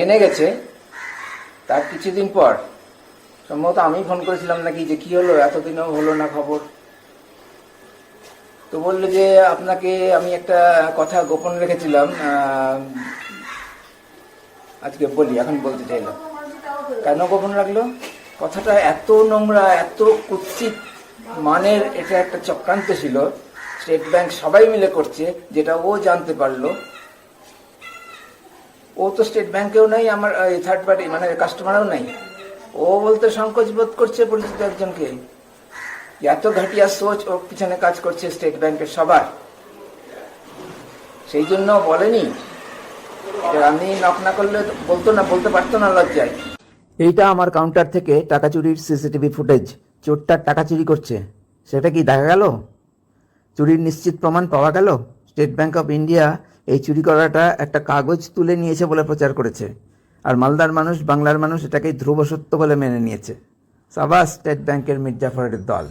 জেনে গেছে, তার কিছুদিন পর সম্ভবত আমি ফোন করেছিলাম নাকি, যে কি হলো, এতদিনও হলো না খবর। তো বললো যে আপনাকে আমি একটা কথা গোপন রেখেছিলাম, আজকে বলি, এখন বলতে চাইলাম। কেন গোপন রাখলো? কথাটা এত নোংরা, এত কুৎসিত মানের, এটা একটা চক্রান্ত ছিল। স্টেট ব্যাংক সবাই মিলে করছে, যেটা ও জানতে পারলো। ও তো স্টেট ব্যাংকেও নাই, আমার থার্ড পার্টি মানে কাস্টমারও নাই। ও বলতে সংকোচ বোধ করছে পরিচিত একজনকে। এত ঘাটিয়া সোচ ওর পিছনে কাজ করছে স্টেট ব্যাংকের সবার। সেই জন্য বলেনি, আমি নক না করলে বলতে পারতো না লজ্জায়। এইটা আমার কাউন্টার থেকে টাকা চুরির সিসিটিভি ফুটেজ। চোরটার টাকা চুরি করছে, সেটা কি দেখা গেল? চুরির নিশ্চিত প্রমাণ পাওয়া গেল। স্টেট ব্যাংক অফ ইন্ডিয়া এই চুরি করাটা একটা কাগজ তুলে নিয়েছে বলে প্রচার করেছে, আর মালদার মানুষ, বাংলার মানুষ এটাকেই ধ্রুব সত্য বলে মেনে নিয়েছে। সাবাস স্টেট ব্যাংকের মির্জাফরের দল।